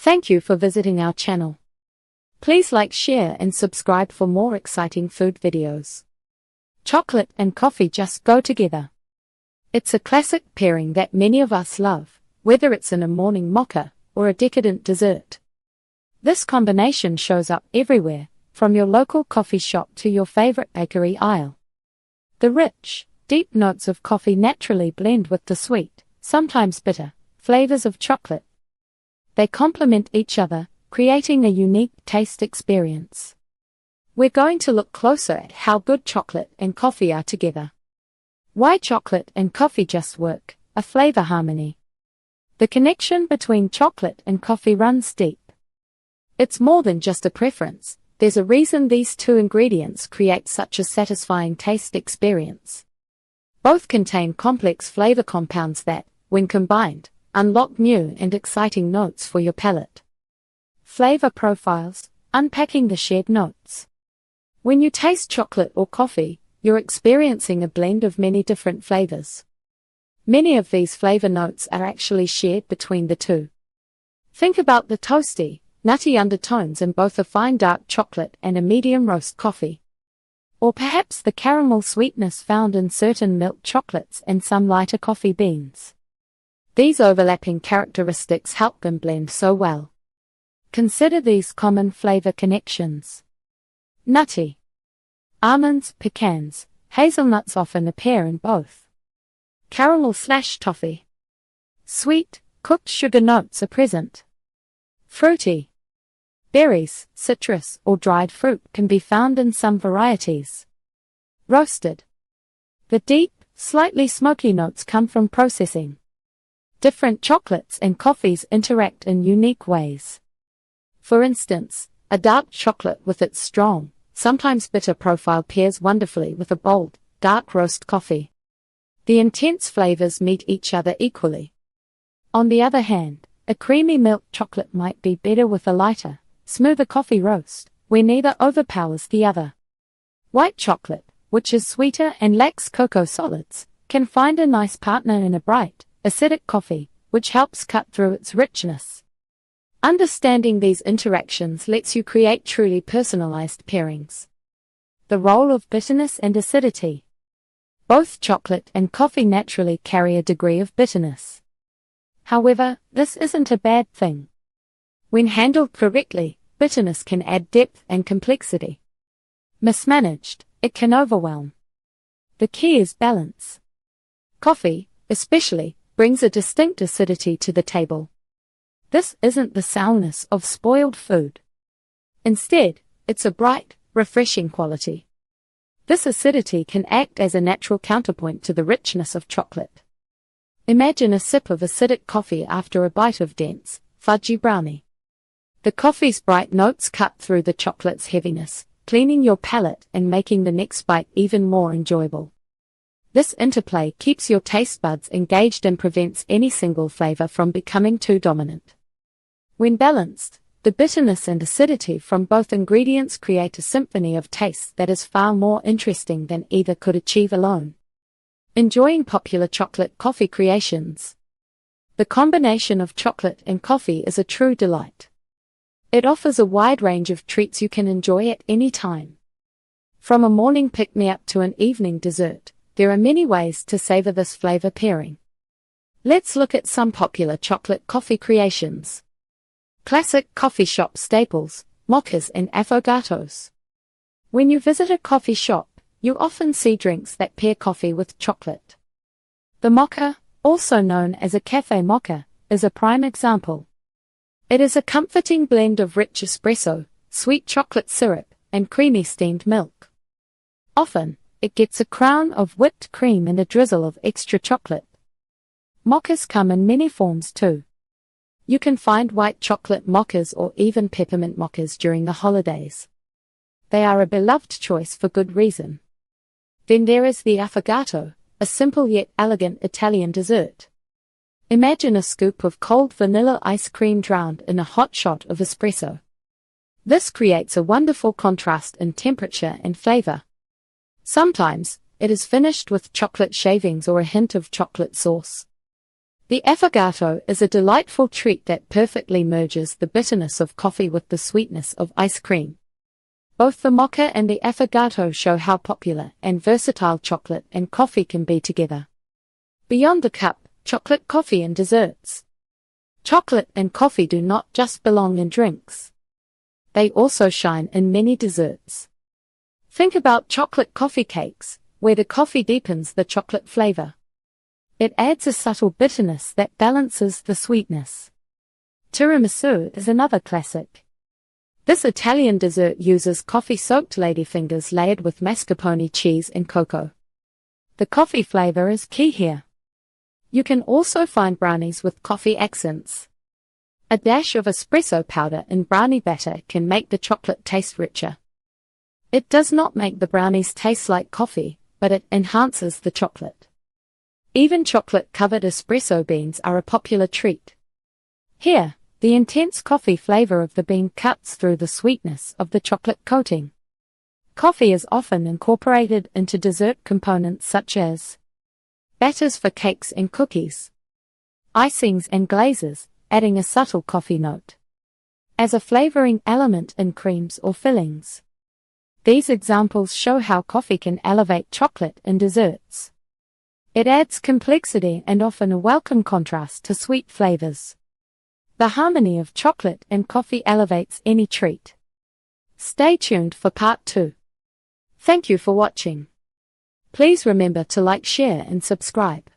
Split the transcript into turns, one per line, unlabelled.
Thank you for visiting our channel. Please like, share and subscribe for more exciting food videos. Chocolate and coffee just go together. It's a classic pairing that many of us love, whether it's in a morning mocha or a decadent dessert. This combination shows up everywhere, from your local coffee shop to your favorite bakery aisle. The rich, deep notes of coffee naturally blend with the sweet, sometimes bitter, flavors of chocolate. They complement each other, creating a unique taste experience. We're going to look closer at how good chocolate and coffee are together. Why chocolate and coffee just work, a flavor harmony. The connection between chocolate and coffee runs deep. It's more than just a preference, there's a reason these two ingredients create such a satisfying taste experience. Both contain complex flavor compounds that, when combined, unlock new and exciting notes for your palate. Flavor profiles, unpacking the shared notes. When you taste chocolate or coffee, you're experiencing a blend of many different flavors. Many of these flavor notes are actually shared between the two. Think about the toasty, nutty undertones in both a fine dark chocolate and a medium roast coffee. Or perhaps the caramel sweetness found in certain milk chocolates and some lighter coffee beans. These overlapping characteristics help them blend so well. Consider these common flavor connections. Nutty. Almonds, pecans, hazelnuts often appear in both. Caramel/toffee. Sweet, cooked sugar notes are present. Fruity. Berries, citrus, or dried fruit can be found in some varieties. Roasted. The deep, slightly smoky notes come from processing. Different chocolates and coffees interact in unique ways. For instance, a dark chocolate with its strong, sometimes bitter profile pairs wonderfully with a bold, dark roast coffee. The intense flavors meet each other equally. On the other hand, a creamy milk chocolate might be better with a lighter, smoother coffee roast, where neither overpowers the other. White chocolate, which is sweeter and lacks cocoa solids, can find a nice partner in a bright, acidic coffee, which helps cut through its richness. Understanding these interactions lets you create truly personalized pairings. The role of bitterness and acidity. Both chocolate and coffee naturally carry a degree of bitterness. However, this isn't a bad thing. When handled correctly, bitterness can add depth and complexity. Mismanaged, it can overwhelm. The key is balance. Coffee, especially, brings a distinct acidity to the table. This isn't the sourness of spoiled food. Instead, it's a bright, refreshing quality. This acidity can act as a natural counterpoint to the richness of chocolate. Imagine a sip of acidic coffee after a bite of dense, fudgy brownie. The coffee's bright notes cut through the chocolate's heaviness, cleaning your palate and making the next bite even more enjoyable. This interplay keeps your taste buds engaged and prevents any single flavor from becoming too dominant. When balanced, the bitterness and acidity from both ingredients create a symphony of taste that is far more interesting than either could achieve alone. Enjoying popular chocolate coffee creations. The combination of chocolate and coffee is a true delight. It offers a wide range of treats you can enjoy at any time. From a morning pick-me-up to an evening dessert, there are many ways to savor this flavor pairing. Let's look at some popular chocolate coffee creations. Classic coffee shop staples, mochas and affogatos. When you visit a coffee shop, you often see drinks that pair coffee with chocolate. The mocha, also known as a cafe mocha, is a prime example. It is a comforting blend of rich espresso, sweet chocolate syrup, and creamy steamed milk. Often, it gets a crown of whipped cream and a drizzle of extra chocolate. Mochas come in many forms too. You can find white chocolate mochas or even peppermint mochas during the holidays. They are a beloved choice for good reason. Then there is the affogato, a simple yet elegant Italian dessert. Imagine a scoop of cold vanilla ice cream drowned in a hot shot of espresso. This creates a wonderful contrast in temperature and flavor. Sometimes, it is finished with chocolate shavings or a hint of chocolate sauce. The affogato is a delightful treat that perfectly merges the bitterness of coffee with the sweetness of ice cream. Both the mocha and the affogato show how popular and versatile chocolate and coffee can be together. Beyond the cup, chocolate, coffee and desserts. Chocolate and coffee do not just belong in drinks. They also shine in many desserts. Think about chocolate coffee cakes, where the coffee deepens the chocolate flavor. It adds a subtle bitterness that balances the sweetness. Tiramisu is another classic. This Italian dessert uses coffee-soaked ladyfingers layered with mascarpone cheese and cocoa. The coffee flavor is key here. You can also find brownies with coffee accents. A dash of espresso powder in brownie batter can make the chocolate taste richer. It does not make the brownies taste like coffee, but it enhances the chocolate. Even chocolate-covered espresso beans are a popular treat. Here, the intense coffee flavor of the bean cuts through the sweetness of the chocolate coating. Coffee is often incorporated into dessert components such as batters for cakes and cookies, icings and glazes, adding a subtle coffee note as a flavoring element in creams or fillings. These examples show how coffee can elevate chocolate in desserts. It adds complexity and often a welcome contrast to sweet flavors. The harmony of chocolate and coffee elevates any treat. Stay tuned for part 2. Thank you for watching. Please remember to like, share and subscribe.